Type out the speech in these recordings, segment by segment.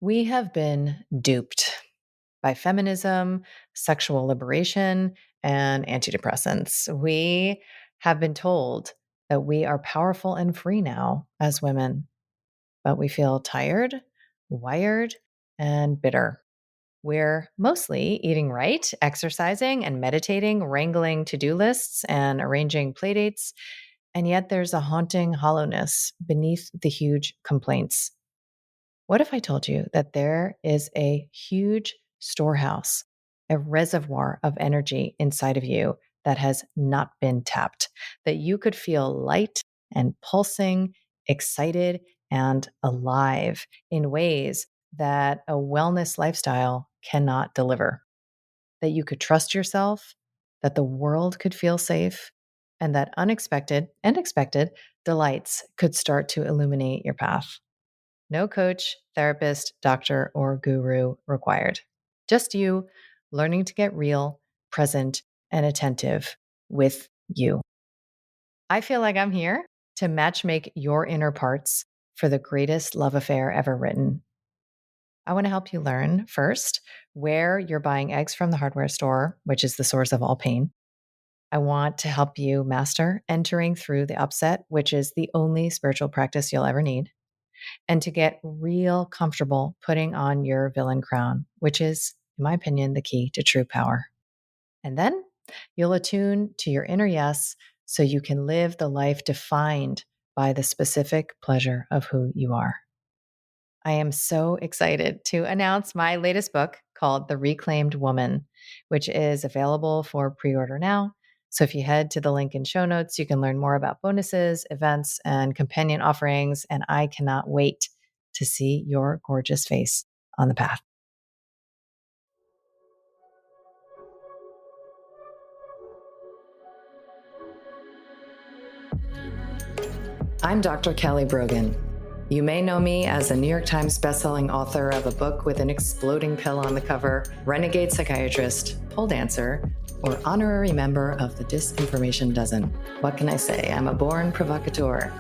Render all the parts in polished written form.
We have been duped by feminism, sexual liberation, and antidepressants. We have been told that we are powerful and free now as women, but we feel tired, wired, and bitter. We're mostly eating right, exercising and meditating, wrangling to do lists, and arranging playdates. And yet there's a haunting hollowness beneath the huge complaints. What if I told you that there is a huge storehouse, a reservoir of energy inside of you that has not been tapped, that you could feel light and pulsing, excited and alive in ways that a wellness lifestyle cannot deliver, that you could trust yourself, that the world could feel safe, and that unexpected and expected delights could start to illuminate your path. No coach, therapist, doctor, or guru required. Just you learning to get real, present, and attentive with you. I feel like I'm here to matchmake your inner parts for the greatest love affair ever written. I want to help you learn first where you're buying eggs from the hardware store, which is the source of all pain. I want to help you master entering through the upset, which is the only spiritual practice you'll ever need, and to get real comfortable putting on your villain crown, which is, in my opinion, the key to true power. And then you'll attune to your inner yes so you can live the life defined by the specific pleasure of who you are. I am so excited to announce my latest book called The Reclaimed Woman, which is available for pre-order now. So if you head to the link in show notes, you can learn more about bonuses, events, and companion offerings. And I cannot wait to see your gorgeous face on the path. I'm Dr. Kelly Brogan. You may know me as a New York Times bestselling author of a book with an exploding pill on the cover, renegade psychiatrist, pole dancer, or honorary member of the Disinformation Dozen. What can I say? I'm a born provocateur.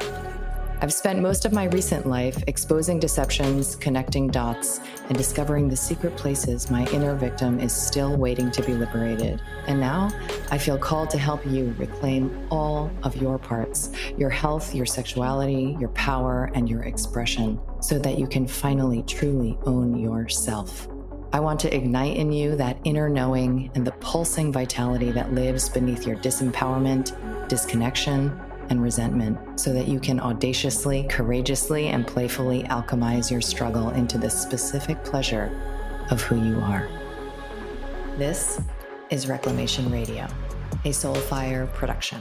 I've spent most of my recent life exposing deceptions, connecting dots, and discovering the secret places my inner victim is still waiting to be liberated. And now I feel called to help you reclaim all of your parts, your health, your sexuality, your power, and your expression, so that you can finally truly own yourself. I want to ignite in you that inner knowing and the pulsing vitality that lives beneath your disempowerment, disconnection, and resentment, so that you can audaciously, courageously, and playfully alchemize your struggle into the specific pleasure of who you are. This is Reclamation Radio, a Soulfire production.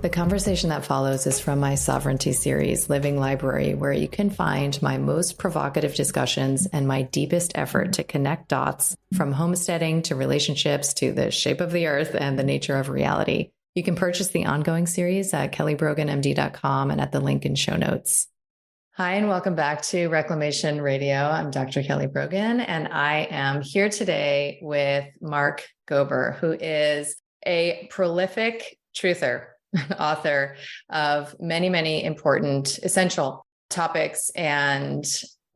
The conversation that follows is from my Sovereignty series, Living Library, where you can find my most provocative discussions and my deepest effort to connect dots from homesteading to relationships to the shape of the earth and the nature of reality. You can purchase the ongoing series at kellybroganmd.com and at the link in show notes. Hi, and welcome back to Reclamation Radio. I'm Dr. Kelly Brogan, and I am here today with Mark Gober, who is a prolific truther, author of many, many important, essential topics. And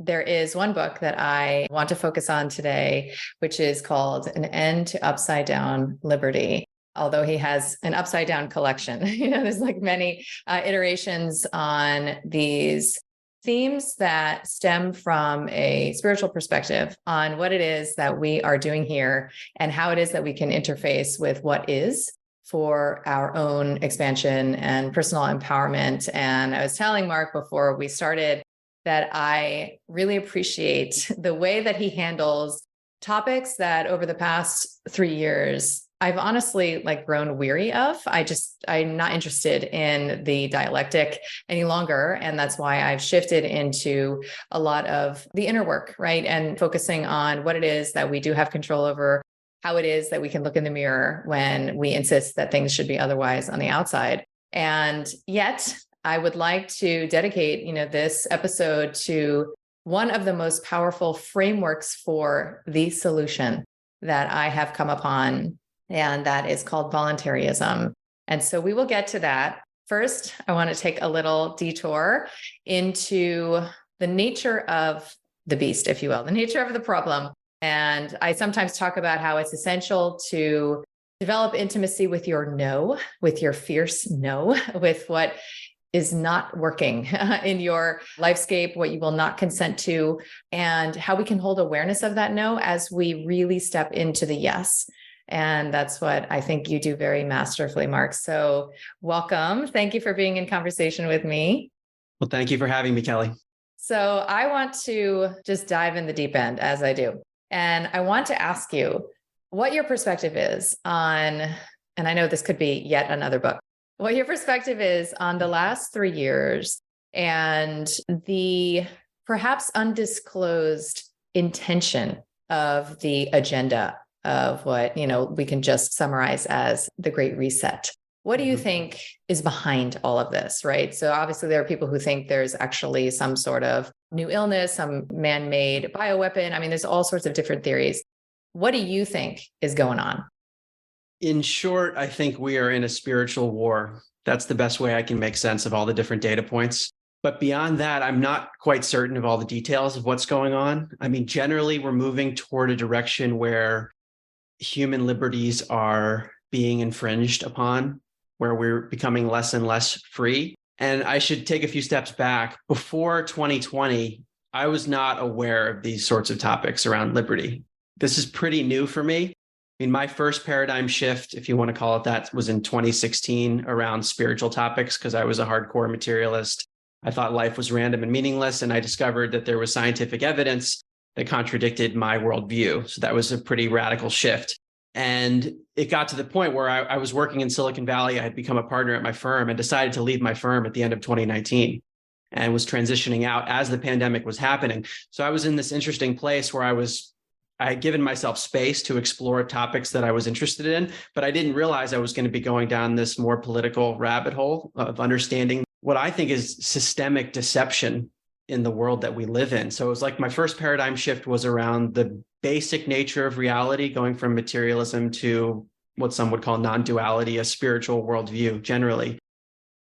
there is one book that I want to focus on today, which is called An End to Upside Down Liberty. Although he has an upside down collection, there's like many iterations on these themes that stem from a spiritual perspective on what it is that we are doing here and how it is that we can interface with what is for our own expansion and personal empowerment. And I was telling Mark before we started that I really appreciate the way that he handles topics that over the past 3 years, I've honestly grown weary of. I'm not interested in the dialectic any longer. And that's why I've shifted into a lot of the inner work, right? And focusing on what it is that we do have control over, how it is that we can look in the mirror when we insist that things should be otherwise on the outside. And yet I would like to dedicate, this episode to one of the most powerful frameworks for the solution that I have come upon. And that is called voluntaryism. And so we will get to that. First, I want to take a little detour into the nature of the beast, if you will, the nature of the problem. And I sometimes talk about how it's essential to develop intimacy with your no, with your fierce no, with what is not working in your lifescape, what you will not consent to, and how we can hold awareness of that no as we really step into the yes. And that's what I think you do very masterfully, Mark. So welcome. Thank you for being in conversation with me. Well, thank you for having me, Kelly. So I want to just dive in the deep end, as I do. And I want to ask you what your perspective is on, and I know this could be yet another book, what your perspective is on the last 3 years and the perhaps undisclosed intention of the agenda of what, we can just summarize as the Great Reset. What do you think is behind all of this, right? So obviously there are people who think there's actually some sort of new illness, some man-made bioweapon. I mean, there's all sorts of different theories. What do you think is going on? In short, I think we are in a spiritual war. That's the best way I can make sense of all the different data points. But beyond that, I'm not quite certain of all the details of what's going on. I mean, generally, we're moving toward a direction where human liberties are being infringed upon, where we're becoming less and less free. And I should take a few steps back. Before 2020, I was not aware of these sorts of topics around liberty. This is pretty new for me. I mean, my first paradigm shift, if you want to call it that, was in 2016 around spiritual topics, because I was a hardcore materialist. I thought life was random and meaningless, and I discovered that there was scientific evidence that contradicted my worldview. So that was a pretty radical shift. And it got to the point where I was working in Silicon Valley. I had become a partner at my firm and decided to leave my firm at the end of 2019 and was transitioning out as the pandemic was happening. So I was in this interesting place where I had given myself space to explore topics that I was interested in, but I didn't realize I was going to be going down this more political rabbit hole of understanding what I think is systemic deception in the world that we live in. So it was like my first paradigm shift was around the basic nature of reality, going from materialism to what some would call non-duality, a spiritual worldview generally.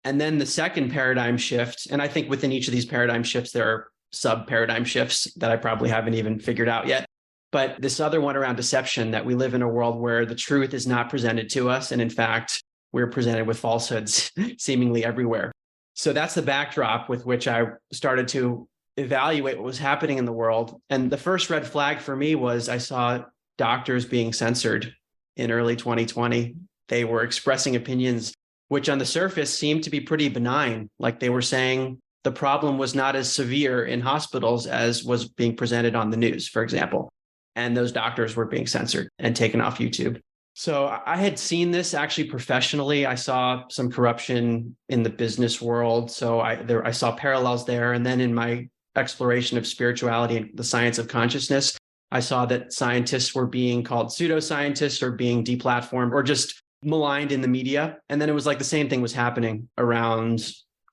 And then the second paradigm shift, and I think within each of these paradigm shifts, there are sub-paradigm shifts that I probably haven't even figured out yet. But this other one around deception, that we live in a world where the truth is not presented to us. And in fact, we're presented with falsehoods seemingly everywhere. So that's the backdrop with which I started to evaluate what was happening in the world. And the first red flag for me was I saw doctors being censored in early 2020. They were expressing opinions which on the surface seemed to be pretty benign. Like they were saying the problem was not as severe in hospitals as was being presented on the news, for example. And those doctors were being censored and taken off YouTube. So I had seen this actually professionally. I saw some corruption in the business world. So I saw parallels there. And then in my exploration of spirituality and the science of consciousness, I saw that scientists were being called pseudoscientists or being deplatformed or just maligned in the media. And then it was like the same thing was happening around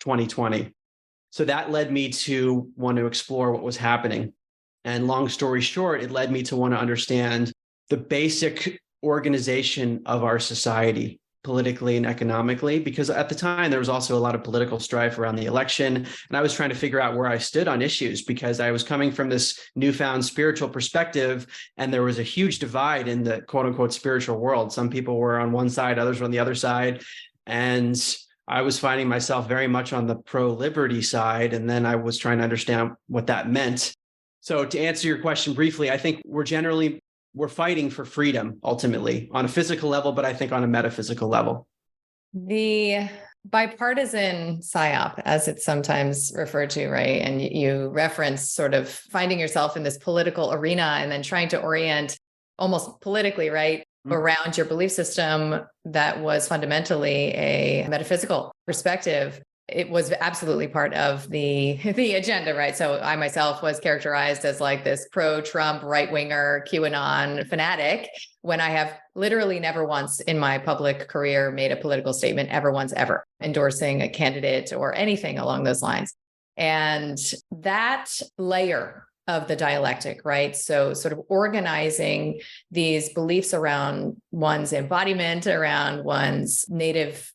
2020. So that led me to want to explore what was happening. And long story short, it led me to want to understand the basic organization of our society, politically and economically, because at the time there was also a lot of political strife around the election. And I was trying to figure out where I stood on issues because I was coming from this newfound spiritual perspective. And there was a huge divide in the quote unquote spiritual world. Some people were on one side, others were on the other side. And I was finding myself very much on the pro-liberty side. And then I was trying to understand what that meant. So to answer your question briefly, I think we're fighting for freedom ultimately on a physical level, but I think on a metaphysical level. The bipartisan psyop, as it's sometimes referred to, right? And you reference sort of finding yourself in this political arena and then trying to orient almost politically, right, around your belief system that was fundamentally a metaphysical perspective. It was absolutely part of the agenda, right? So I myself was characterized as like this pro-Trump, right-winger, QAnon fanatic, when I have literally never once in my public career made a political statement, ever once, ever, endorsing a candidate or anything along those lines. And that layer of the dialectic, right? So sort of organizing these beliefs around one's embodiment, around one's native,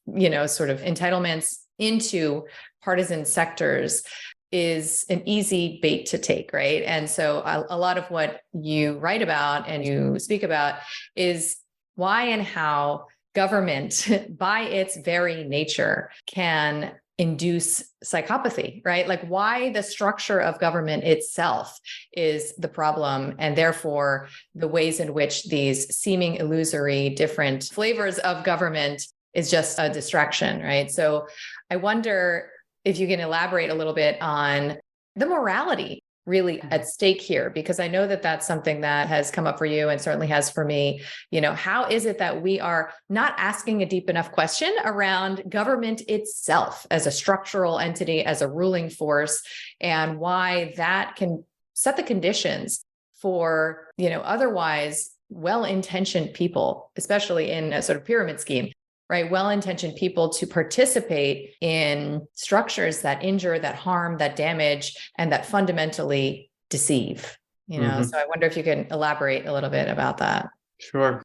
sort of entitlements into partisan sectors is an easy bait to take, right? And so a lot of what you write about and you speak about is why and how government, by its very nature, can induce psychopathy, right? Like why the structure of government itself is the problem, and therefore the ways in which these seeming illusory different flavors of government is just a distraction, right? So I wonder if you can elaborate a little bit on the morality really at stake here, because I know that that's something that has come up for you and certainly has for me. How is it that we are not asking a deep enough question around government itself as a structural entity, as a ruling force, and why that can set the conditions for, otherwise well-intentioned people, especially in a sort of pyramid scheme, right? Well-intentioned people to participate in structures that injure, that harm, that damage, and that fundamentally deceive. So I wonder if you can elaborate a little bit about that. Sure.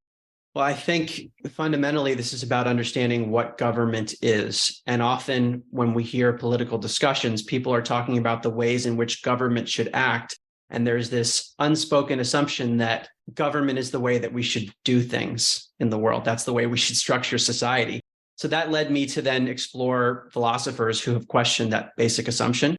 Well, I think fundamentally, this is about understanding what government is. And often when we hear political discussions, people are talking about the ways in which government should act. And there's this unspoken assumption that government is the way that we should do things in the world. That's the way we should structure society. So that led me to then explore philosophers who have questioned that basic assumption.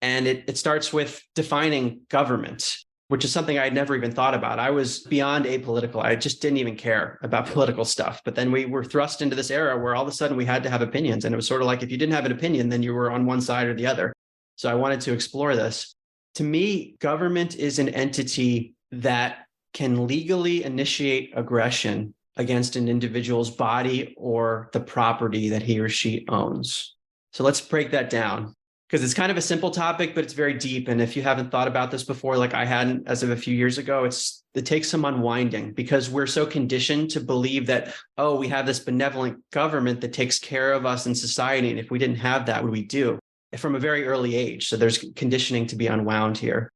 And it starts with defining government, which is something I had never even thought about. I was beyond apolitical. I just didn't even care about political stuff. But then we were thrust into this era where all of a sudden we had to have opinions. And it was sort of like, if you didn't have an opinion, then you were on one side or the other. So I wanted to explore this. To me, government is an entity that can legally initiate aggression against an individual's body or the property that he or she owns. So let's break that down, because it's kind of a simple topic, but it's very deep. And if you haven't thought about this before, like I hadn't as of a few years ago, it takes some unwinding, because we're so conditioned to believe that, oh, we have this benevolent government that takes care of us in society. And if we didn't have that, what would we do? From a very early age. So there's conditioning to be unwound here.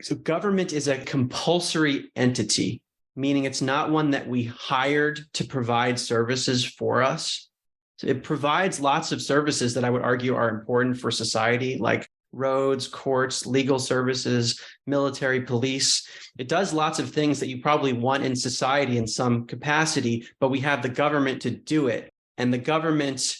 So government is a compulsory entity, meaning it's not one that we hired to provide services for us. So it provides lots of services that I would argue are important for society, like roads, courts, legal services, military, police. It does lots of things that you probably want in society in some capacity, but we have the government to do it. And the government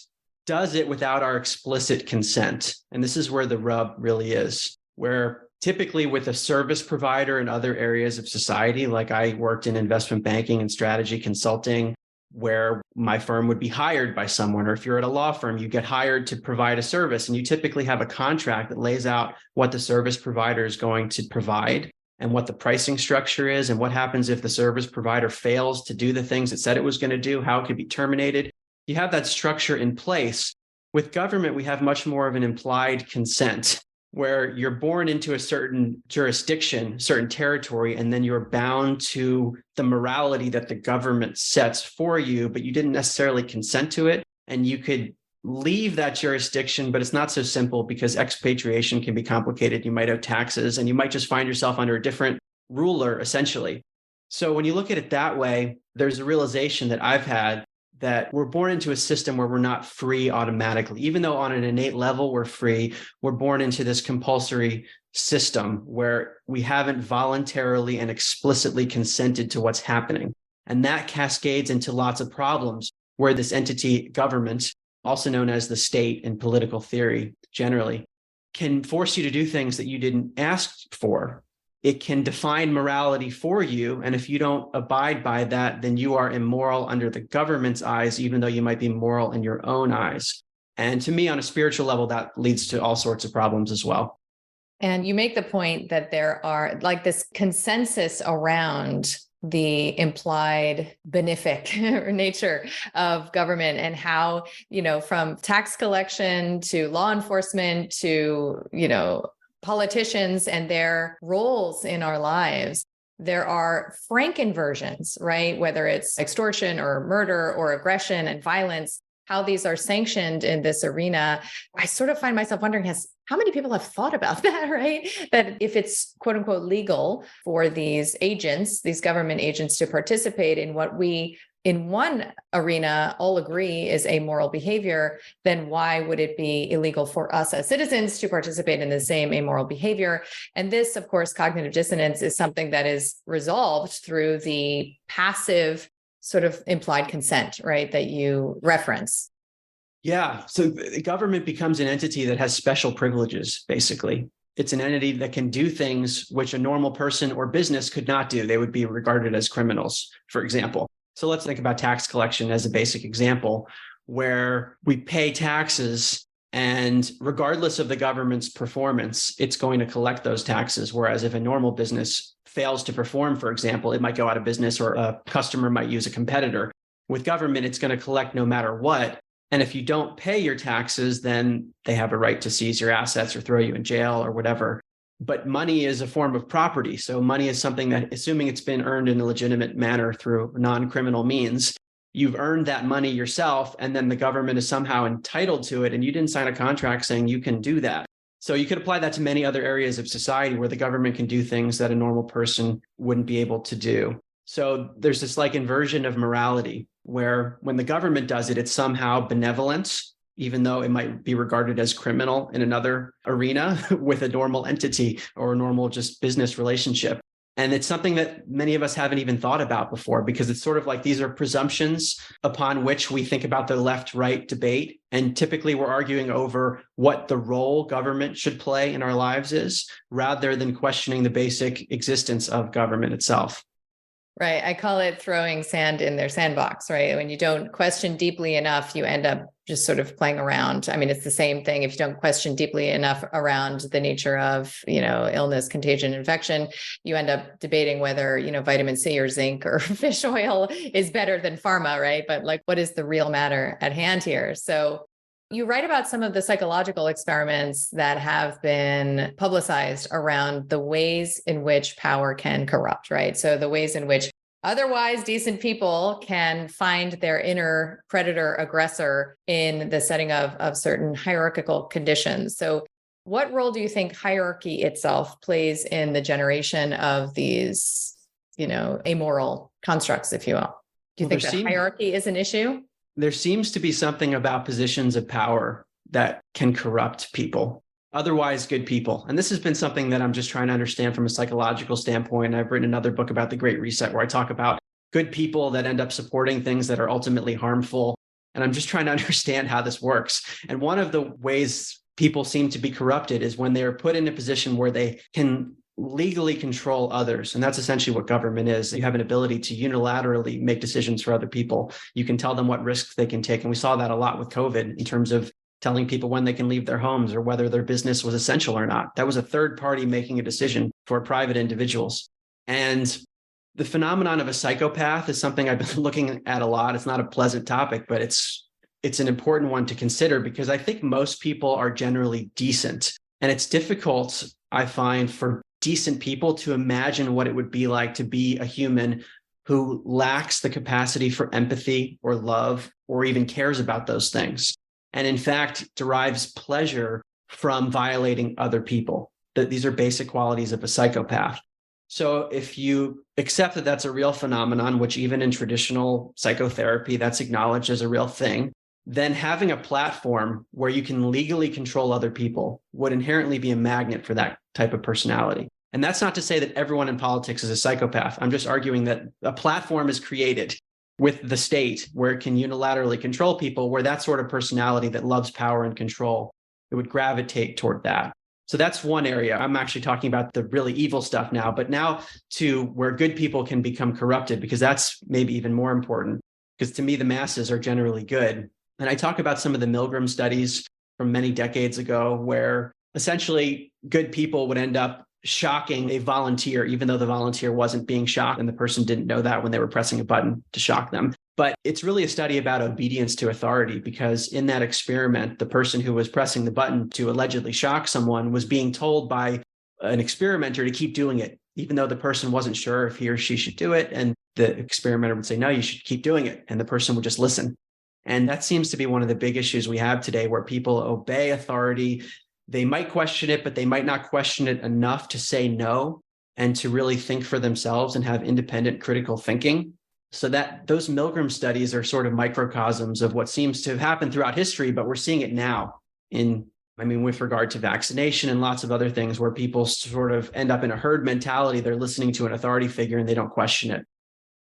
does it without our explicit consent. And this is where the rub really is, where typically with a service provider in other areas of society, like I worked in investment banking and strategy consulting, where my firm would be hired by someone, or if you're at a law firm, you get hired to provide a service, and you typically have a contract that lays out what the service provider is going to provide and what the pricing structure is, and what happens if the service provider fails to do the things it said it was going to do, how it could be terminated. You have that structure in place. With government, we have much more of an implied consent, where you're born into a certain jurisdiction, certain territory, and then you're bound to the morality that the government sets for you, but you didn't necessarily consent to it. And you could leave that jurisdiction, but it's not so simple, because expatriation can be complicated. You might have taxes, and you might just find yourself under a different ruler, essentially. So when you look at it that way, there's a realization that I've had that we're born into a system where we're not free automatically. Even though on an innate level we're free, we're born into this compulsory system where we haven't voluntarily and explicitly consented to what's happening. And that cascades into lots of problems where this entity, government, also known as the state in political theory generally, can force you to do things that you didn't ask for. It can define morality for you. And if you don't abide by that, then you are immoral under the government's eyes, even though you might be moral in your own eyes. And to me, on a spiritual level, that leads to all sorts of problems as well. And you make the point that there are like this consensus around the implied benefic nature of government, and how, from tax collection to law enforcement to, politicians and their roles in our lives, there are frank inversions, right? Whether it's extortion or murder or aggression and violence, how these are sanctioned in this arena. I sort of find myself wondering, how many people have thought about that, right? That if it's quote unquote legal for these agents, these government agents, to participate in what we in one arena all agree is amoral behavior, then why would it be illegal for us as citizens to participate in the same amoral behavior? And this, of course, cognitive dissonance is something that is resolved through the passive sort of implied consent, right, that you reference. Yeah. So the government becomes an entity that has special privileges, basically. It's an entity that can do things which a normal person or business could not do. They would be regarded as criminals, for example. So let's think about tax collection as a basic example, where we pay taxes and regardless of the government's performance, it's going to collect those taxes. Whereas if a normal business fails to perform, for example, it might go out of business or a customer might use a competitor. With government, it's going to collect no matter what. And if you don't pay your taxes, then they have a right to seize your assets or throw you in jail or whatever. But money is a form of property. So money is something that, assuming it's been earned in a legitimate manner through non-criminal means, you've earned that money yourself, and then the government is somehow entitled to it, and you didn't sign a contract saying you can do that. So you could apply that to many other areas of society where the government can do things that a normal person wouldn't be able to do. So there's this like inversion of morality where when the government does it, it's somehow benevolent, even though it might be regarded as criminal in another arena with a normal entity or a normal just business relationship. And it's something that many of us haven't even thought about before, because it's sort of like these are presumptions upon which we think about the left-right debate. And typically we're arguing over what the role government should play in our lives is, rather than questioning the basic existence of government itself. Right. I call it throwing sand in their sandbox, right? When you don't question deeply enough, you end up just sort of playing around. I mean, it's the same thing. If you don't question deeply enough around the nature of, illness, contagion, infection, you end up debating whether, vitamin C or zinc or fish oil is better than pharma, right? But like, what is the real matter at hand here? So you write about some of the psychological experiments that have been publicized around the ways in which power can corrupt, right? So the ways in which otherwise decent people can find their inner predator aggressor in the setting of certain hierarchical conditions. So what role do you think hierarchy itself plays in the generation of these, amoral constructs, if you will? Do you think that hierarchy is an issue? There seems to be something about positions of power that can corrupt people, otherwise good people. And this has been something that I'm just trying to understand from a psychological standpoint. I've written another book about the Great Reset where I talk about good people that end up supporting things that are ultimately harmful. And I'm just trying to understand how this works. And one of the ways people seem to be corrupted is when they're put in a position where they can legally control others. And that's essentially what government is. You have an ability to unilaterally make decisions for other people. You can tell them what risks they can take. And we saw that a lot with COVID in terms of telling people when they can leave their homes or whether their business was essential or not. That was a third party making a decision for private individuals. And the phenomenon of a psychopath is something I've been looking at a lot. It's not a pleasant topic, but it's an important one to consider, because I think most people are generally decent. And it's difficult, I find, for decent people to imagine what it would be like to be a human who lacks the capacity for empathy or love or even cares about those things, and in fact derives pleasure from violating other people. That these are basic qualities of a psychopath. So if you accept that that's a real phenomenon, which even in traditional psychotherapy that's acknowledged as a real thing, then having a platform where you can legally control other people would inherently be a magnet for that type of personality. And that's not to say that everyone in politics is a psychopath. I'm just arguing that a platform is created with the state where it can unilaterally control people, where that sort of personality that loves power and control, it would gravitate toward that. So that's one area. I'm actually talking about the really evil stuff now, but now to where good people can become corrupted, because that's maybe even more important, because to me, the masses are generally good. And I talk about some of the Milgram studies from many decades ago, where essentially good people would end up shocking a volunteer, even though the volunteer wasn't being shocked and the person didn't know that when they were pressing a button to shock them. But it's really a study about obedience to authority, because in that experiment, the person who was pressing the button to allegedly shock someone was being told by an experimenter to keep doing it, even though the person wasn't sure if he or she should do it. And the experimenter would say, no, you should keep doing it. And the person would just listen. And that seems to be one of the big issues we have today, where people obey authority. They might question it, but they might not question it enough to say no and to really think for themselves and have independent critical thinking. So that those Milgram studies are sort of microcosms of what seems to have happened throughout history, but we're seeing it now with regard to vaccination and lots of other things where people sort of end up in a herd mentality. They're listening to an authority figure and they don't question it.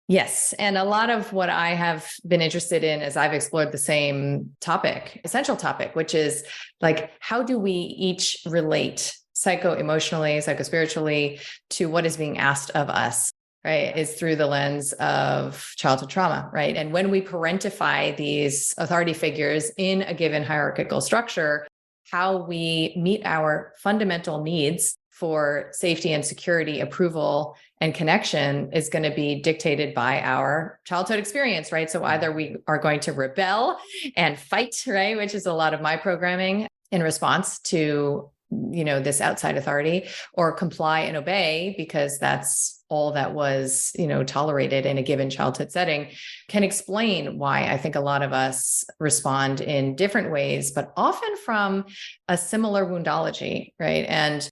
Yes. And a lot of what I have been interested in as I've explored the same topic, essential topic, which is like, how do we each relate psycho-emotionally, psycho-spiritually to what is being asked of us, right? Is through the lens of childhood trauma, right? And when we parentify these authority figures in a given hierarchical structure, how we meet our fundamental needs for safety and security, approval and connection is going to be dictated by our childhood experience, right? So either we are going to rebel and fight, right? Which is a lot of my programming in response to, this outside authority, or comply and obey because that's all that was, tolerated in a given childhood setting, can explain why I think a lot of us respond in different ways, but often from a similar woundology, right? And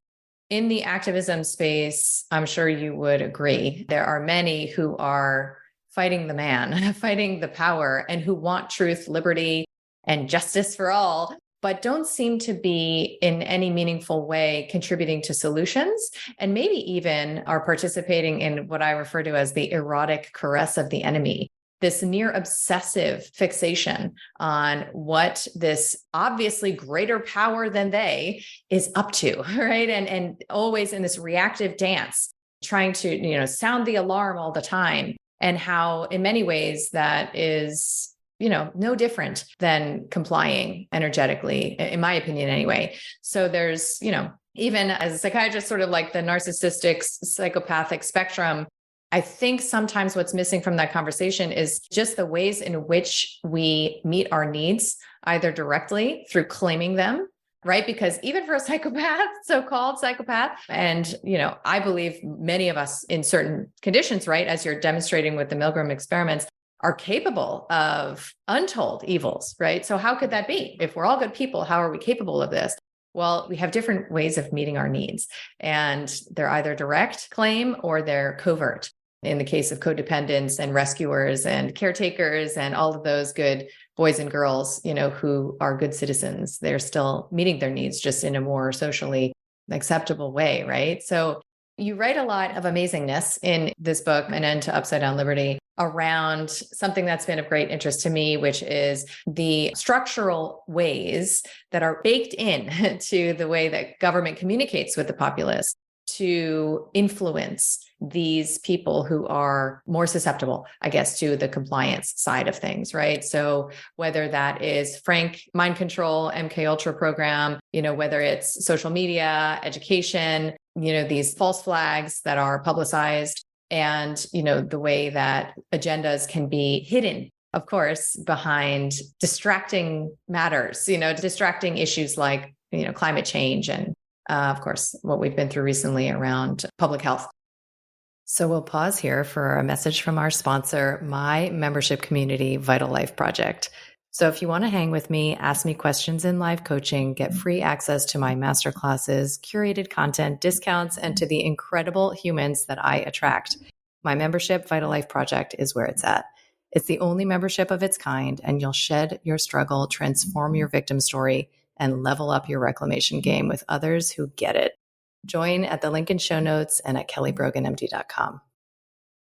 in the activism space, I'm sure you would agree, there are many who are fighting the man, fighting the power, and who want truth, liberty, and justice for all, but don't seem to be in any meaningful way contributing to solutions, and maybe even are participating in what I refer to as the erotic caress of the enemy. This near obsessive fixation on what this obviously greater power than they is up to, right? And always in this reactive dance, trying to, sound the alarm all the time, and how in many ways that is, no different than complying energetically, in my opinion, anyway. So there's, even as a psychiatrist, sort of like the narcissistic, psychopathic spectrum, I think sometimes what's missing from that conversation is just the ways in which we meet our needs, either directly through claiming them, right? Because even for a psychopath, so-called psychopath, and, I believe many of us in certain conditions, right, as you're demonstrating with the Milgram experiments, are capable of untold evils, right? So how could that be? If we're all good people, how are we capable of this? Well, we have different ways of meeting our needs, and they're either direct claim or they're covert. In the case of codependents and rescuers and caretakers and all of those good boys and girls, who are good citizens, they're still meeting their needs just in a more socially acceptable way, right? So you write a lot of amazingness in this book, An End to Upside Down Liberty, around something that's been of great interest to me, which is the structural ways that are baked in to the way that government communicates with the populace to influence these people who are more susceptible, I guess, to the compliance side of things, right? So whether that is frank mind control, MK Ultra program, whether it's social media, education, these false flags that are publicized, and, the way that agendas can be hidden, of course, behind distracting matters, distracting issues like, climate change and, of course, what we've been through recently around public health. So we'll pause here for a message from our sponsor, my membership community, Vital Life Project. So if you want to hang with me, ask me questions in live coaching, get free access to my masterclasses, curated content, discounts, and to the incredible humans that I attract, my membership, Vital Life Project, is where it's at. It's the only membership of its kind, and you'll shed your struggle, transform your victim story, and level up your reclamation game with others who get it. Join at the link in show notes and at kellybroganmd.com.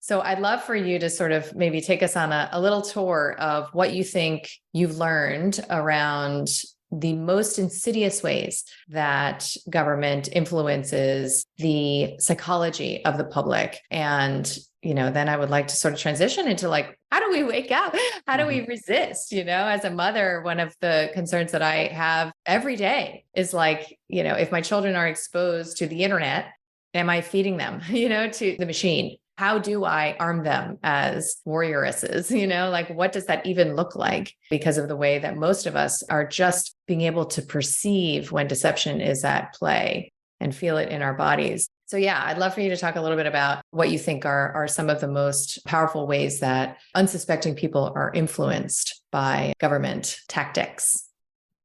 So I'd love for you to sort of maybe take us on a little tour of what you think you've learned around the most insidious ways that government influences the psychology of the public. And, then I would like to sort of transition into like, how do we wake up? How do we resist? As a mother, one of the concerns that I have every day is like, if my children are exposed to the internet, am I feeding them, to the machine? How do I arm them as warrioresses? Like, what does that even look like? Because of the way that most of us are just being able to perceive when deception is at play and feel it in our bodies. So yeah, I'd love for you to talk a little bit about what you think are some of the most powerful ways that unsuspecting people are influenced by government tactics.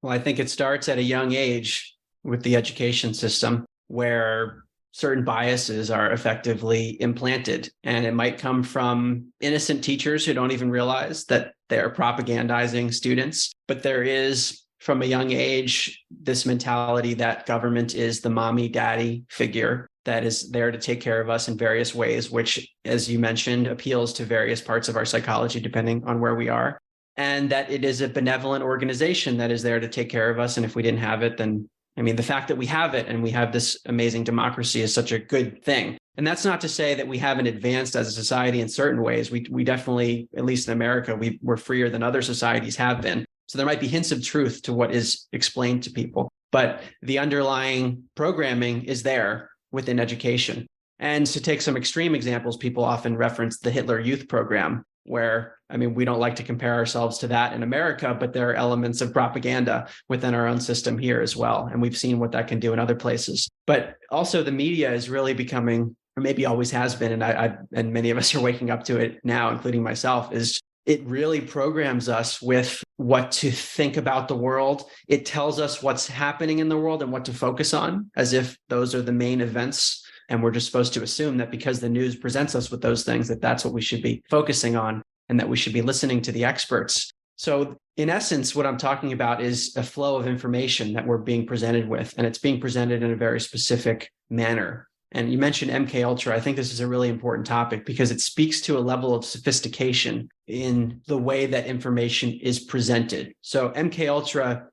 Well, I think it starts at a young age with the education system, where certain biases are effectively implanted. And it might come from innocent teachers who don't even realize that they're propagandizing students. But there is, from a young age, this mentality that government is the mommy, daddy figure that is there to take care of us in various ways, which, as you mentioned, appeals to various parts of our psychology, depending on where we are. And that it is a benevolent organization that is there to take care of us. And if we didn't have it, then I mean, the fact that we have it and we have this amazing democracy is such a good thing. And that's not to say that we haven't advanced as a society in certain ways. We definitely, at least in America, we're freer than other societies have been. So there might be hints of truth to what is explained to people, but the underlying programming is there within education. And to take some extreme examples, people often reference the Hitler Youth Program, where, I mean, we don't like to compare ourselves to that in America, but there are elements of propaganda within our own system here as well. And we've seen what that can do in other places. But also the media is really becoming, or maybe always has been, and many of us are waking up to it now, including myself, is it really programs us with what to think about the world. It tells us what's happening in the world and what to focus on, as if those are the main events. And we're just supposed to assume that because the news presents us with those things, that that's what we should be focusing on and that we should be listening to the experts. So in essence, what I'm talking about is a flow of information that we're being presented with, and it's being presented in a very specific manner. And you mentioned MK Ultra. I think this is a really important topic because it speaks to a level of sophistication in the way that information is presented. So MK Ultra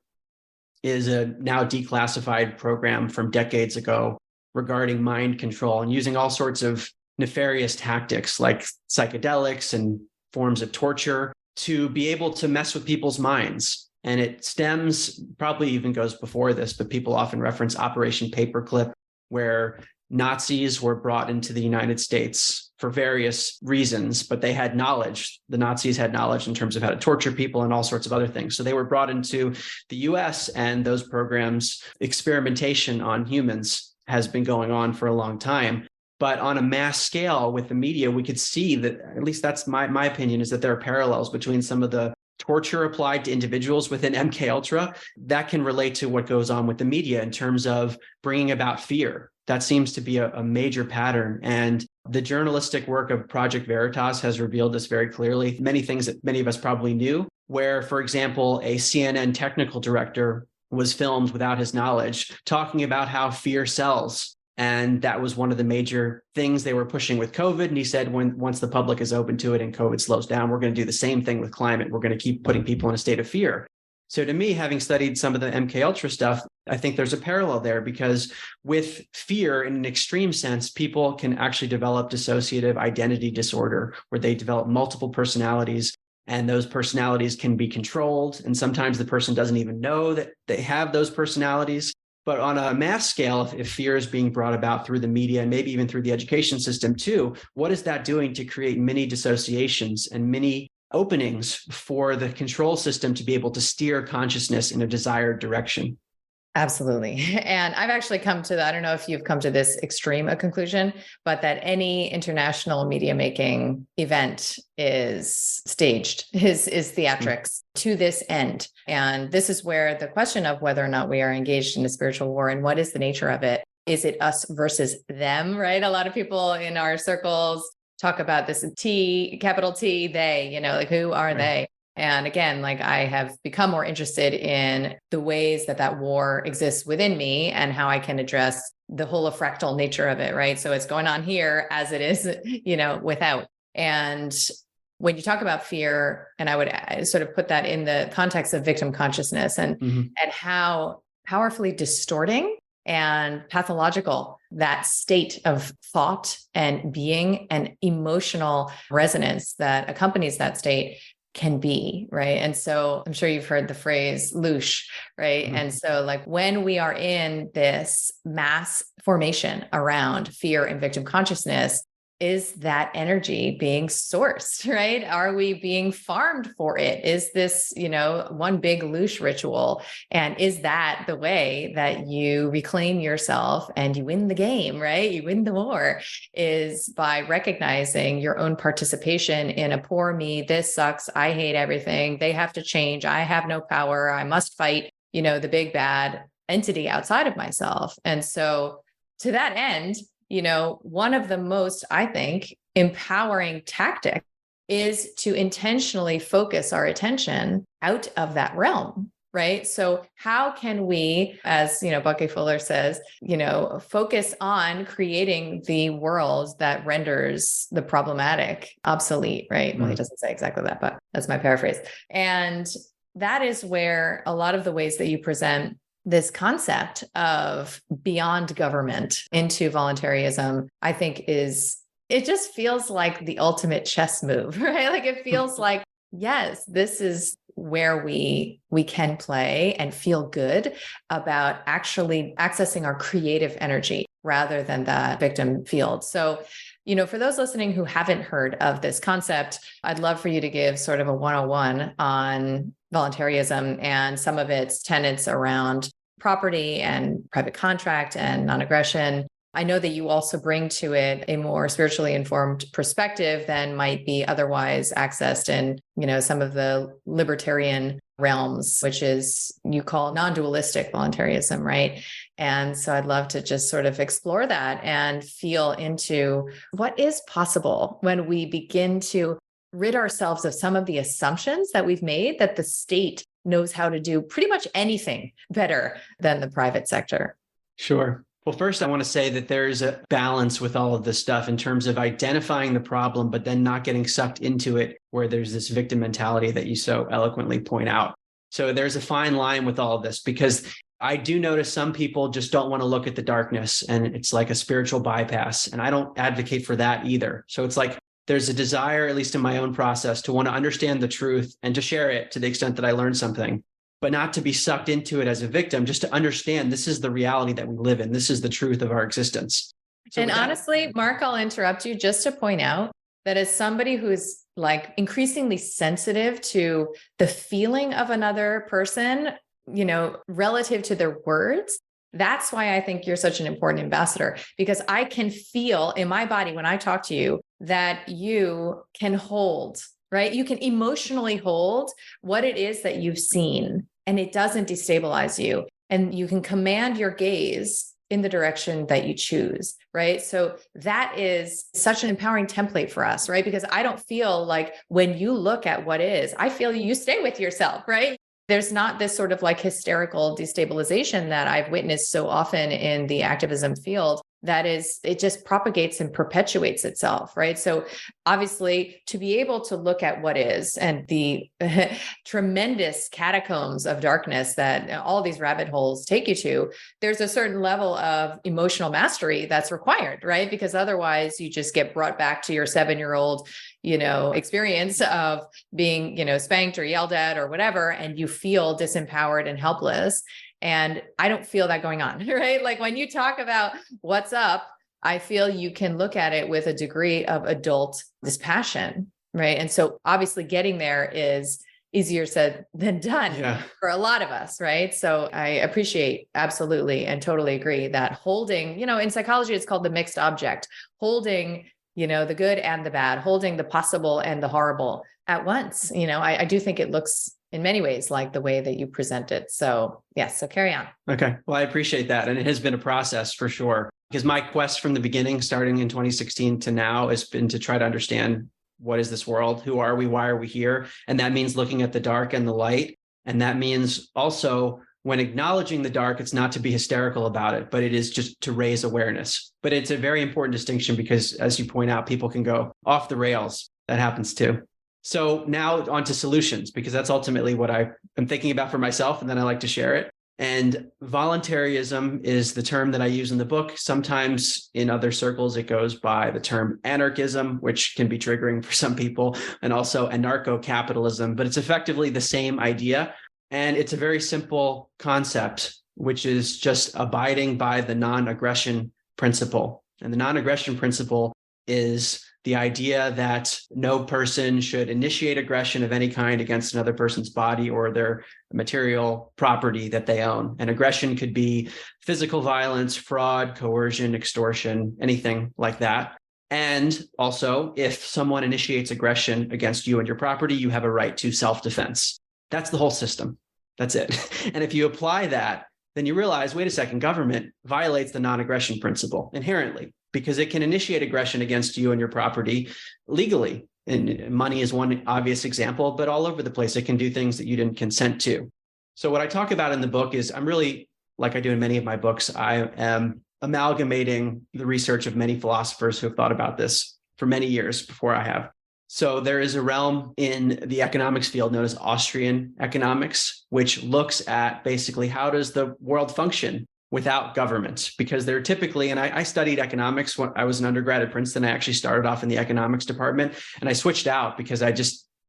is a now declassified program from decades ago regarding mind control and using all sorts of nefarious tactics like psychedelics and forms of torture to be able to mess with people's minds. And it stems, probably even goes before this, but people often reference Operation Paperclip, where Nazis were brought into the United States for various reasons, but they had knowledge. The Nazis had knowledge in terms of how to torture people and all sorts of other things. So they were brought into the US, and those programs, experimentation on humans, has been going on for a long time. But on a mass scale with the media, we could see that, at least that's my opinion, is that there are parallels between some of the torture applied to individuals within MK Ultra that can relate to what goes on with the media in terms of bringing about fear. That seems to be a major pattern. And the journalistic work of Project Veritas has revealed this very clearly. Many things that many of us probably knew, where, for example, a CNN technical director was filmed without his knowledge, talking about how fear sells. And that was one of the major things they were pushing with COVID. And he said, once the public is open to it and COVID slows down, we're going to do the same thing with climate. We're going to keep putting people in a state of fear. So to me, having studied some of the MK Ultra stuff, I think there's a parallel there, because with fear, in an extreme sense, people can actually develop dissociative identity disorder, where they develop multiple personalities. And those personalities can be controlled. And sometimes the person doesn't even know that they have those personalities. But on a mass scale, if fear is being brought about through the media and maybe even through the education system too, what is that doing to create many dissociations and many openings for the control system to be able to steer consciousness in a desired direction? Absolutely. And I've actually come to, I don't know if you've come to this extreme a conclusion, but that any international media making event is staged, is theatrics to this end. And this is where the question of whether or not we are engaged in a spiritual war and what is the nature of it. Is it us versus them, right? A lot of people in our circles talk about this T, capital T, they, like who are they? And again, like I have become more interested in the ways that war exists within me and how I can address the whole fractal nature of it, right? So it's going on here as it is, without. And when you talk about fear, and I would sort of put that in the context of victim consciousness and how powerfully distorting and pathological that state of thought and being and emotional resonance that accompanies that state can be, right? And so I'm sure you've heard the phrase loosh, right? And so like when we are in this mass formation around fear and victim consciousness, is that energy being sourced, right? Are we being farmed for it? Is this, one big loosh ritual? And is that the way that you reclaim yourself and you win the game, right? You win the war, is by recognizing your own participation in a poor me, this sucks, I hate everything, they have to change, I have no power, I must fight, the big bad entity outside of myself. And so to that end, one of the most, I think, empowering tactics is to intentionally focus our attention out of that realm. Right. So how can we, as, Bucky Fuller says, focus on creating the world that renders the problematic obsolete, right? Well, he doesn't say exactly that, but that's my paraphrase. And that is where a lot of the ways that you present this concept of beyond government into voluntarism, I think it just feels like the ultimate chess move, right? Like it feels like, yes, this is where we can play and feel good about actually accessing our creative energy rather than the victim field. So, for those listening who haven't heard of this concept, I'd love for you to give sort of a 101 on voluntarism and some of its tenets around property and private contract and non-aggression. I know that you also bring to it a more spiritually informed perspective than might be otherwise accessed in, some of the libertarian realms, which is you call non-dualistic voluntarism, right? And so I'd love to just sort of explore that and feel into what is possible when we begin to rid ourselves of some of the assumptions that we've made that the state knows how to do pretty much anything better than the private sector. Sure. Well, first, I want to say that there's a balance with all of this stuff in terms of identifying the problem, but then not getting sucked into it where there's this victim mentality that you so eloquently point out. So there's a fine line with all of this, because I do notice some people just don't want to look at the darkness, and it's like a spiritual bypass. And I don't advocate for that either. So it's like there's a desire, at least in my own process, to want to understand the truth and to share it to the extent that I learn something, but not to be sucked into it as a victim, just to understand this is the reality that we live in. This is the truth of our existence. So and honestly, Mark, I'll interrupt you just to point out that as somebody who's like increasingly sensitive to the feeling of another person, relative to their words, that's why I think you're such an important ambassador, because I can feel in my body when I talk to you that you can hold, right? You can emotionally hold what it is that you've seen, and it doesn't destabilize you. And you can command your gaze in the direction that you choose, right? So that is such an empowering template for us, right? Because I don't feel like when you look at what is, I feel you stay with yourself, right? There's not this sort of like hysterical destabilization that I've witnessed so often in the activism field. That is, it just propagates and perpetuates itself, right? So obviously, to be able to look at what is and the tremendous catacombs of darkness that all these rabbit holes take you to, there's a certain level of emotional mastery that's required, right? Because otherwise you just get brought back to your 7-year-old, experience of being, spanked or yelled at or whatever, and you feel disempowered and helpless. And I don't feel that going on, right? Like when you talk about what's up, I feel you can look at it with a degree of adult dispassion, right? And so obviously getting there is easier said than done for a lot of us, right? So I appreciate absolutely and totally agree that holding, in psychology, it's called the mixed object, holding, the good and the bad, holding the possible and the horrible at once. I do think it looks in many ways like the way that you present it. So yes, so carry on. Okay. Well, I appreciate that. And it has been a process for sure, because my quest from the beginning, starting in 2016 to now, has been to try to understand what is this world? Who are we? Why are we here? And that means looking at the dark and the light. And that means also when acknowledging the dark, it's not to be hysterical about it, but it is just to raise awareness. But it's a very important distinction because, as you point out, people can go off the rails. That happens too. So now on to solutions, because that's ultimately what I'm thinking about for myself, and then I like to share it. And voluntarism is the term that I use in the book. Sometimes in other circles, it goes by the term anarchism, which can be triggering for some people, and also anarcho-capitalism, but it's effectively the same idea. And it's a very simple concept, which is just abiding by the non-aggression principle. And the non-aggression principle is the idea that no person should initiate aggression of any kind against another person's body or their material property that they own. And aggression could be physical violence, fraud, coercion, extortion, anything like that. And also, if someone initiates aggression against you and your property, you have a right to self-defense. That's the whole system. That's it. And if you apply that then you realize, wait a second, government violates the non-aggression principle inherently because it can initiate aggression against you and your property legally. And money is one obvious example, but all over the place, it can do things that you didn't consent to. So what I talk about in the book is I'm really, like I do in many of my books, I am amalgamating the research of many philosophers who have thought about this for many years before I have. So there is a realm in the economics field known as Austrian economics, which looks at basically how does the world function without government? Because they're typically, and I studied economics when I was an undergrad at Princeton. I actually started off in the economics department and I switched out because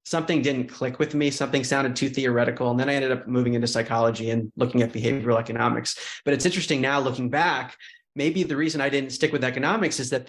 something didn't click with me. Something sounded too theoretical. And then I ended up moving into psychology and looking at behavioral economics. But it's interesting now looking back, maybe the reason I didn't stick with economics is that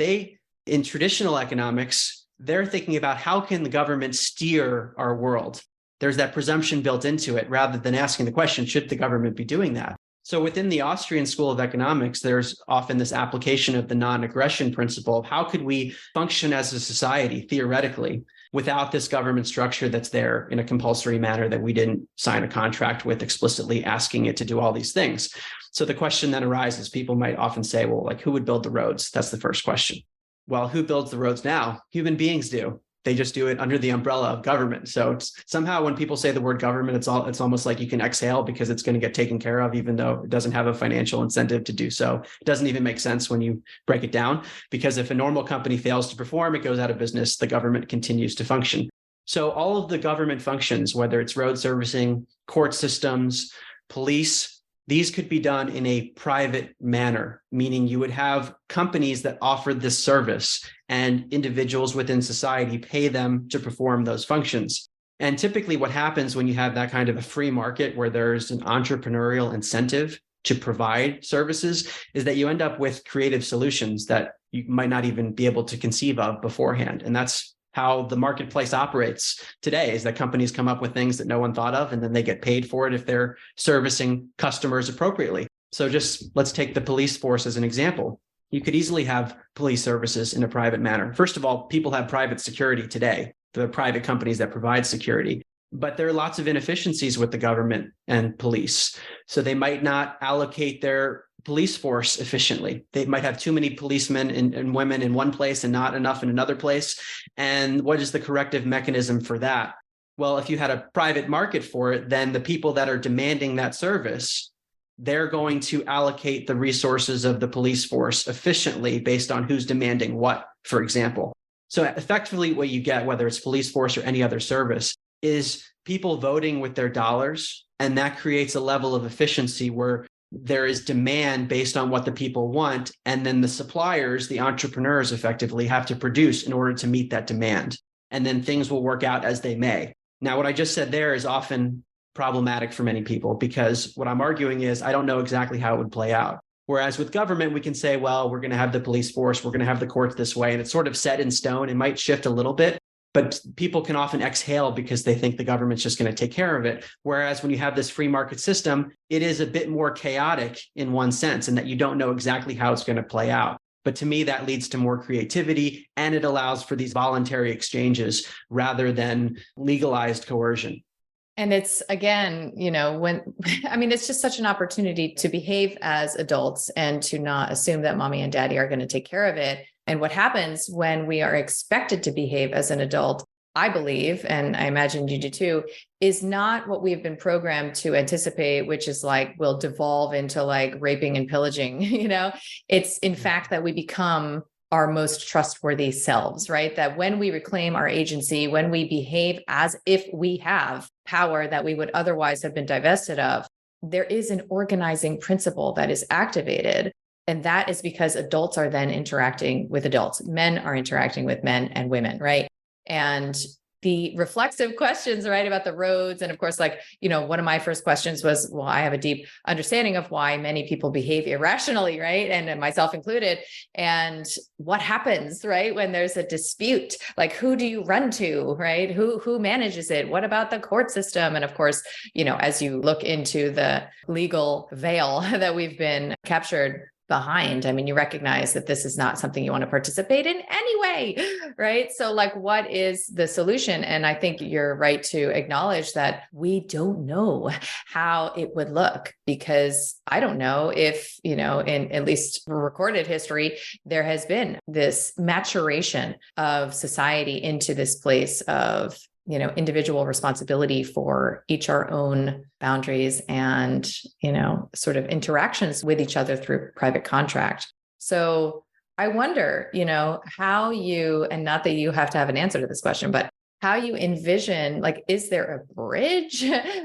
in traditional economics, they're thinking about how can the government steer our world? There's that presumption built into it rather than asking the question, should the government be doing that? So within the Austrian School of Economics, there's often this application of the non-aggression principle of how could we function as a society theoretically without this government structure that's there in a compulsory manner that we didn't sign a contract with explicitly asking it to do all these things. So the question then arises, people might often say, well, like who would build the roads? That's the first question. Well, who builds the roads now? Human beings do. They just do it under the umbrella of government. So somehow when people say the word government, it's almost like you can exhale because it's going to get taken care of, even though it doesn't have a financial incentive to do so. It doesn't even make sense when you break it down, because if a normal company fails to perform, it goes out of business, the government continues to function. So all of the government functions, whether it's road servicing, court systems, police, these could be done in a private manner, meaning you would have companies that offer this service and individuals within society pay them to perform those functions. And typically what happens when you have that kind of a free market where there's an entrepreneurial incentive to provide services is that you end up with creative solutions that you might not even be able to conceive of beforehand. And that's how the marketplace operates today, is that companies come up with things that no one thought of, and then they get paid for it if they're servicing customers appropriately. So just let's take the police force as an example. You could easily have police services in a private manner. First of all, people have private security today. There are private companies that provide security, but there are lots of inefficiencies with the government and police. So they might not allocate their police force efficiently. They might have too many policemen and women in one place and not enough in another place. And what is the corrective mechanism for that? Well, if you had a private market for it, then the people that are demanding that service, they're going to allocate the resources of the police force efficiently based on who's demanding what, for example. So effectively what you get, whether it's police force or any other service, is people voting with their dollars. And that creates a level of efficiency where there is demand based on what the people want. And then the suppliers, the entrepreneurs effectively have to produce in order to meet that demand. And then things will work out as they may. Now, what I just said there is often problematic for many people because what I'm arguing is I don't know exactly how it would play out. Whereas with government, we can say, well, we're going to have the police force, we're going to have the courts this way, and it's sort of set in stone. It might shift a little bit, but people can often exhale because they think the government's just going to take care of it. Whereas when you have this free market system, it is a bit more chaotic in one sense, in that you don't know exactly how it's going to play out. But to me, that leads to more creativity, and it allows for these voluntary exchanges rather than legalized coercion. And it's, again, it's just such an opportunity to behave as adults and to not assume that mommy and daddy are going to take care of it. And what happens when we are expected to behave as an adult, I believe, and I imagine you do too, is not what we've been programmed to anticipate, which is like, we'll devolve into like raping and pillaging, It's in fact that we become our most trustworthy selves, right? That when we reclaim our agency, when we behave as if we have power that we would otherwise have been divested of, there is an organizing principle that is activated. And that is because adults are then interacting with adults. Men are interacting with men and women, right? And the reflexive questions, right, about the roads. And of course, one of my first questions was, well, I have a deep understanding of why many people behave irrationally, right? And myself included. And what happens, right, when there's a dispute? Like, who do you run to, right? Who manages it? What about the court system? And of course, as you look into the legal veil that we've been captured behind. I mean, you recognize that this is not something you want to participate in anyway, right? So, like, what is the solution? And I think you're right to acknowledge that we don't know how it would look, because I don't know if, in at least recorded history, there has been this maturation of society into this place of individual responsibility for each our own boundaries and, sort of interactions with each other through private contract. So I wonder, how you, and not that you have to have an answer to this question, but how you envision, like, is there a bridge,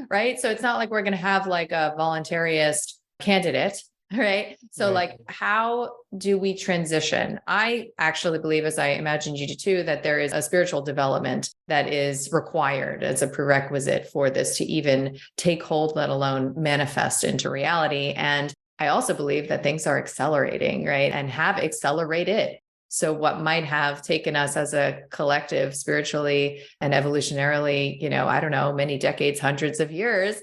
right? So it's not like we're going to have like a voluntarist candidate. Right. So, Right. like, how do we transition? I actually believe, as I imagined you do too, that there is a spiritual development that is required as a prerequisite for this to even take hold, let alone manifest into reality. And I also believe that things are accelerating, right? And have accelerated. So what might have taken us as a collective spiritually and evolutionarily, I don't know, many decades, hundreds of years,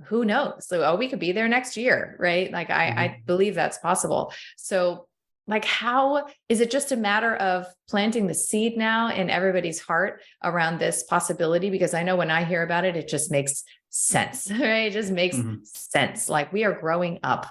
who knows? So, we could be there next year, right? Like, I believe that's possible. So, like, how is it just a matter of planting the seed now in everybody's heart around this possibility? Because I know when I hear about it, it just makes sense, right? It just makes sense. Like, we are growing up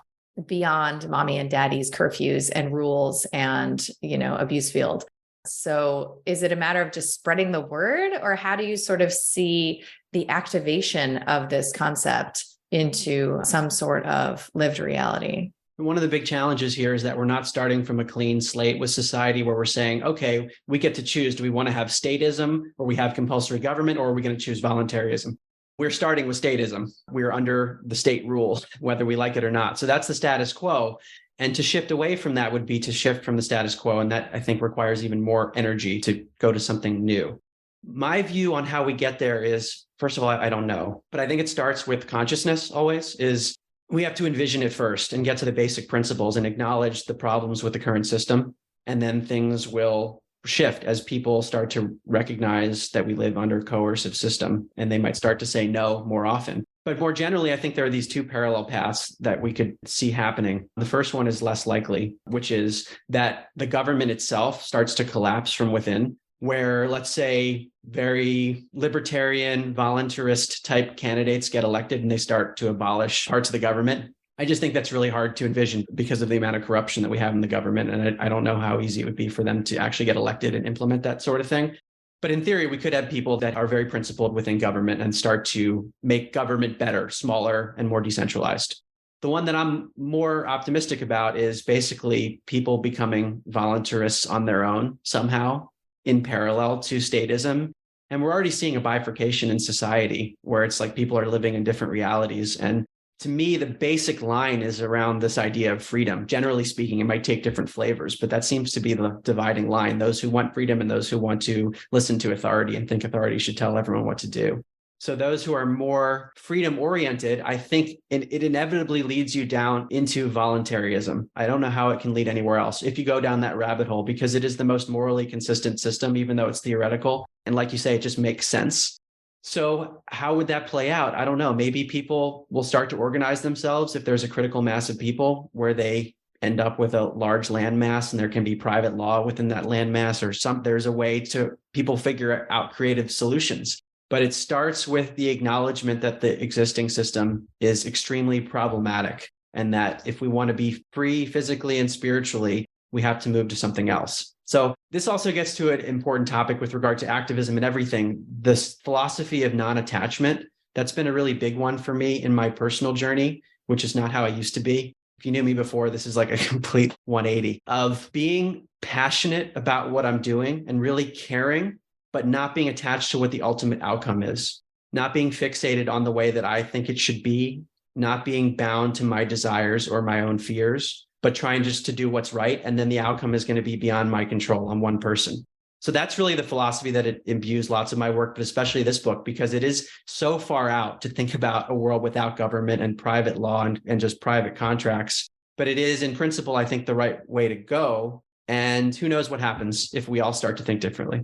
beyond mommy and daddy's curfews and rules and, abuse field. So is it a matter of just spreading the word, or how do you sort of see the activation of this concept into some sort of lived reality? One of the big challenges here is that we're not starting from a clean slate with society where we're saying, okay, we get to choose. Do we want to have statism, or we have compulsory government, or are we going to choose voluntarism? We're starting with statism. We're under the state rule, whether we like it or not. So that's the status quo. And to shift away from that would be to shift from the status quo. And that, I think, requires even more energy to go to something new. My view on how we get there is, first of all, I don't know, but I think it starts with consciousness always. Is we have to envision it first and get to the basic principles and acknowledge the problems with the current system. And then things will shift as people start to recognize that we live under a coercive system, and they might start to say no more often. But more generally, I think there are these two parallel paths that we could see happening. The first one is less likely, which is that the government itself starts to collapse from within, where, let's say, very libertarian, voluntarist type candidates get elected and they start to abolish parts of the government. I just think that's really hard to envision because of the amount of corruption that we have in the government. And I don't know how easy it would be for them to actually get elected and implement that sort of thing. But in theory, we could have people that are very principled within government and start to make government better, smaller, and more decentralized. The one that I'm more optimistic about is basically people becoming voluntarists on their own somehow in parallel to statism. And we're already seeing a bifurcation in society where it's like people are living in different realities. And to me, the basic line is around this idea of freedom. Generally speaking, it might take different flavors, but that seems to be the dividing line: those who want freedom and those who want to listen to authority and think authority should tell everyone what to do. So those who are more freedom oriented, I think it inevitably leads you down into voluntarism. I don't know how it can lead anywhere else if you go down that rabbit hole, because it is the most morally consistent system, even though it's theoretical. And like you say, it just makes sense. So how would that play out? I don't know. Maybe people will start to organize themselves if there's a critical mass of people where they end up with a large landmass and there can be private law within that landmass, or there's a way to people figure out creative solutions. But it starts with the acknowledgement that the existing system is extremely problematic, and that if we want to be free physically and spiritually, we have to move to something else. So this also gets to an important topic with regard to activism and everything. This philosophy of non-attachment, that's been a really big one for me in my personal journey, which is not how I used to be. If you knew me before, this is like a complete 180 of being passionate about what I'm doing and really caring, but not being attached to what the ultimate outcome is, not being fixated on the way that I think it should be, not being bound to my desires or my own fears, but trying just to do what's right. And then the outcome is going to be beyond my control. I'm one person. So that's really the philosophy that it imbues lots of my work, but especially this book, because it is so far out to think about a world without government and private law and just private contracts. But it is, in principle, I think, the right way to go. And who knows what happens if we all start to think differently.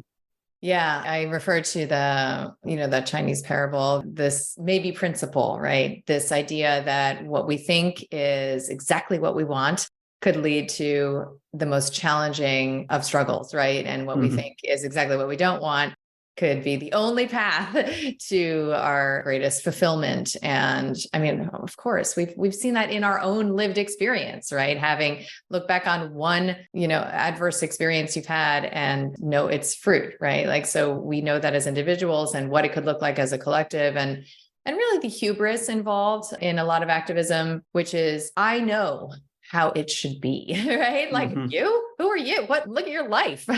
Yeah, I refer to that Chinese parable, this maybe principle, right? This idea that what we think is exactly what we want could lead to the most challenging of struggles, right? And what we think is exactly what we don't want could be the only path to our greatest fulfillment. And I mean, of course, we've seen that in our own lived experience, right? Having look back on one, adverse experience you've had and know its fruit, right? Like, so we know that as individuals and what it could look like as a collective, and really the hubris involved in a lot of activism, which is, I know how it should be, right? Like, who are you? Look at your life.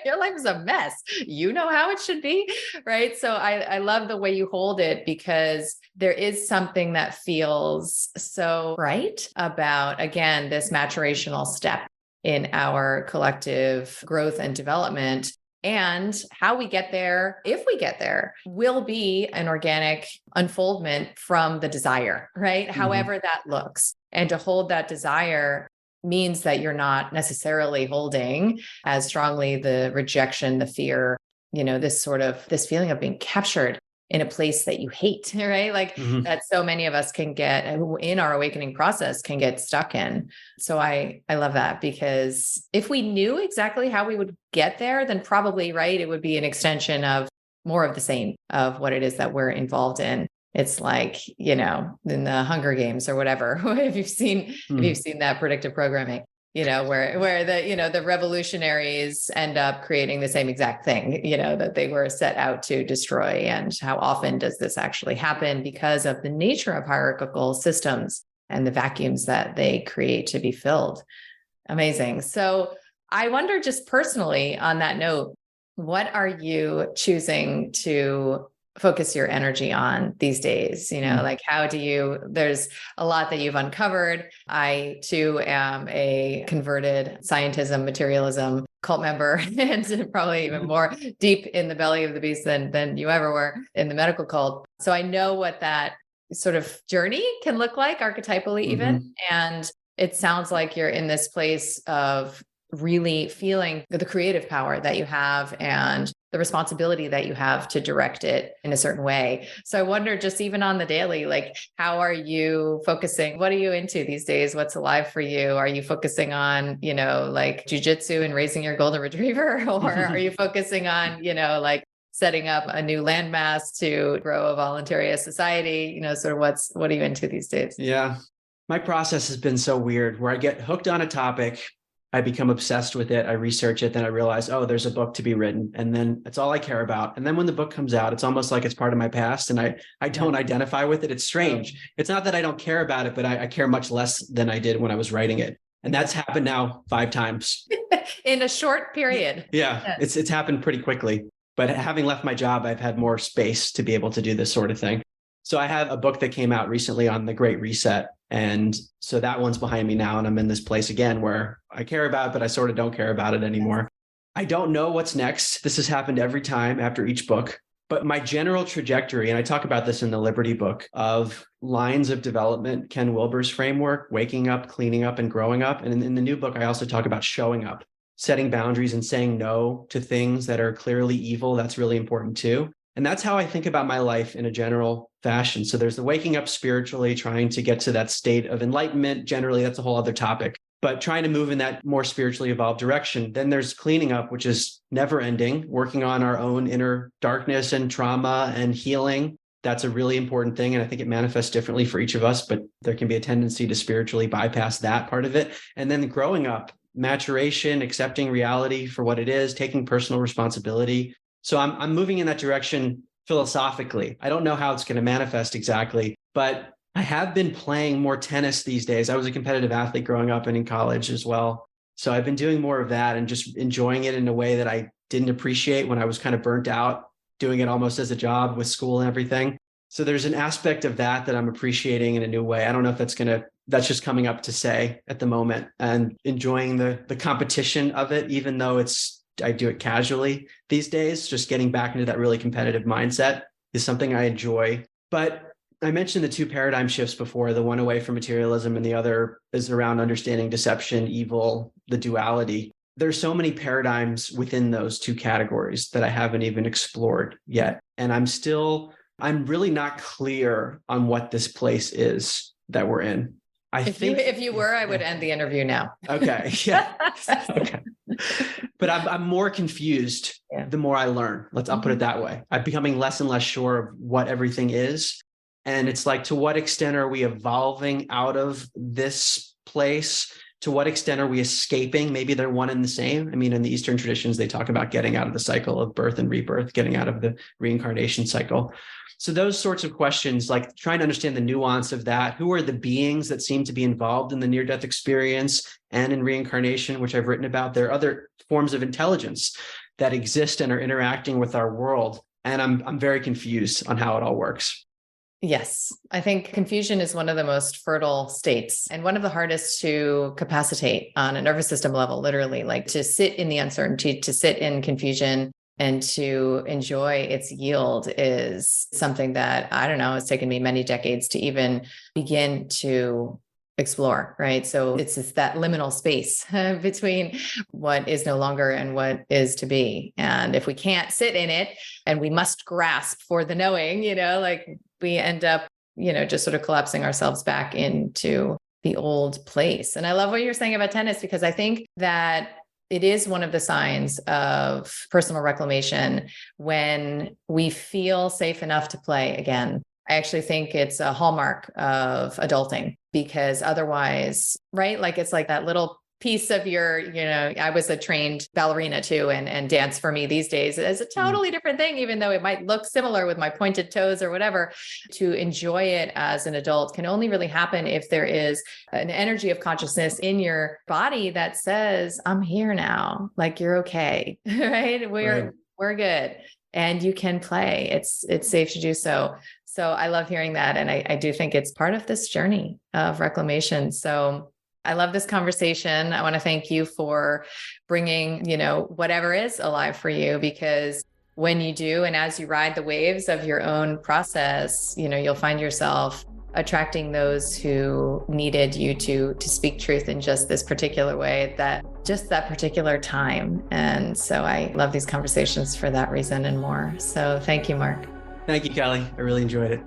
Your life is a mess. You know how it should be, right? So I love the way you hold it, because there is something that feels so right about, again, this maturational step in our collective growth and development. And how we get there, if we get there, will be an organic unfoldment from the desire, right? However that looks. And to hold that desire means that you're not necessarily holding as strongly the rejection, the fear, this feeling of being captured in a place that you hate, right? Like that so many of us can get in our awakening process, can get stuck in. So I love that, because if we knew exactly how we would get there, then probably, right, it would be an extension of more of the same of what it is that we're involved in. It's like, in the Hunger Games or whatever, if you've seen that predictive programming, where the revolutionaries end up creating the same exact thing, that they were set out to destroy. And how often does this actually happen because of the nature of hierarchical systems and the vacuums that they create to be filled? Amazing. So I wonder, just personally on that note, what are you choosing to focus your energy on these days? Like, how do there's a lot that you've uncovered. I too am a converted scientism, materialism cult member, and probably even more deep in the belly of the beast than you ever were in the medical cult. So I know what that sort of journey can look like archetypally even. And it sounds like you're in this place of really feeling the creative power that you have and the responsibility that you have to direct it in a certain way. So I wonder, just even on the daily, like, how are you focusing? What are you into these days? What's alive for you? Are you focusing on, like jujitsu and raising your golden retriever? Or are you focusing on, like setting up a new landmass to grow a voluntarist society? Sort of what are you into these days? Yeah. My process has been so weird, where I get hooked on a topic, I become obsessed with it, I research it, then I realize, oh, there's a book to be written. And then it's all I care about. And then when the book comes out, it's almost like it's part of my past and I don't identify with it. It's strange. It's not that I don't care about it, but I care much less than I did when I was writing it. And that's happened now 5 times. In a short period. Yeah, yes. It's happened pretty quickly. But having left my job, I've had more space to be able to do this sort of thing. So I have a book that came out recently on the Great Reset. And so that one's behind me now. And I'm in this place again where I care about it, but I sort of don't care about it anymore. I don't know what's next. This has happened every time after each book. But my general trajectory, and I talk about this in the Liberty book, of lines of development, Ken Wilber's framework, waking up, cleaning up, and growing up. And in the new book, I also talk about showing up, setting boundaries and saying no to things that are clearly evil. That's really important too. And that's how I think about my life in a general fashion. So there's the waking up spiritually, trying to get to that state of enlightenment. Generally, that's a whole other topic, but trying to move in that more spiritually evolved direction. Then there's cleaning up, which is never ending, working on our own inner darkness and trauma and healing. That's a really important thing. And I think it manifests differently for each of us, but there can be a tendency to spiritually bypass that part of it. And then growing up, maturation, accepting reality for what it is, taking personal responsibility. So I'm moving in that direction philosophically. I don't know how it's going to manifest exactly, but I have been playing more tennis these days. I was a competitive athlete growing up and in college as well. So I've been doing more of that and just enjoying it in a way that I didn't appreciate when I was kind of burnt out, doing it almost as a job with school and everything. So there's an aspect of that I'm appreciating in a new way. I don't know if that's just coming up to say at the moment, and enjoying the competition of it, even though I do it casually these days. Just getting back into that really competitive mindset is something I enjoy. But I mentioned the 2 paradigm shifts before, the one away from materialism and the other is around understanding deception, evil, the duality. There's so many paradigms within those 2 categories that I haven't even explored yet. And I'm really not clear on what this place is that we're in. I If think you were, I would end the interview now. Okay. Yeah. Okay. But I'm more confused the more I learn. I'll put it that way. I'm becoming less and less sure of what everything is. And it's like, to what extent are we evolving out of this place? To what extent are we escaping? Maybe they're one and the same. I mean, in the Eastern traditions, they talk about getting out of the cycle of birth and rebirth, getting out of the reincarnation cycle. So those sorts of questions, like trying to understand the nuance of that. Who are the beings that seem to be involved in the near-death experience and in reincarnation, which I've written about? There are other forms of intelligence that exist and are interacting with our world. And I'm very confused on how it all works. Yes, I think confusion is one of the most fertile states and one of the hardest to capacitate on a nervous system level, literally, like to sit in the uncertainty, to sit in confusion and to enjoy its yield is something that, I don't know, it's taken me many decades to even begin to explore, right? So it's that liminal space between what is no longer and what is to be. And if we can't sit in it and we must grasp for the knowing, like we end up, just sort of collapsing ourselves back into the old place. And I love what you're saying about tennis, because I think that it is one of the signs of personal reclamation when we feel safe enough to play again. I actually think it's a hallmark of adulting, because otherwise, right? Like it's like that little piece of your, I was a trained ballerina too, and dance for me these days is a totally different thing, even though it might look similar with my pointed toes or whatever. To enjoy it as an adult can only really happen if there is an energy of consciousness in your body that says, I'm here now, like you're okay, right? We're good. And you can play. It's safe to do so. So I love hearing that. And I do think it's part of this journey of reclamation. So I love this conversation. I want to thank you for bringing, whatever is alive for you, because when you do, and as you ride the waves of your own process, you'll find yourself attracting those who needed you to speak truth in just this particular way, that particular time. And so I love these conversations for that reason and more. So thank you, Mark. Thank you, Kelly. I really enjoyed it.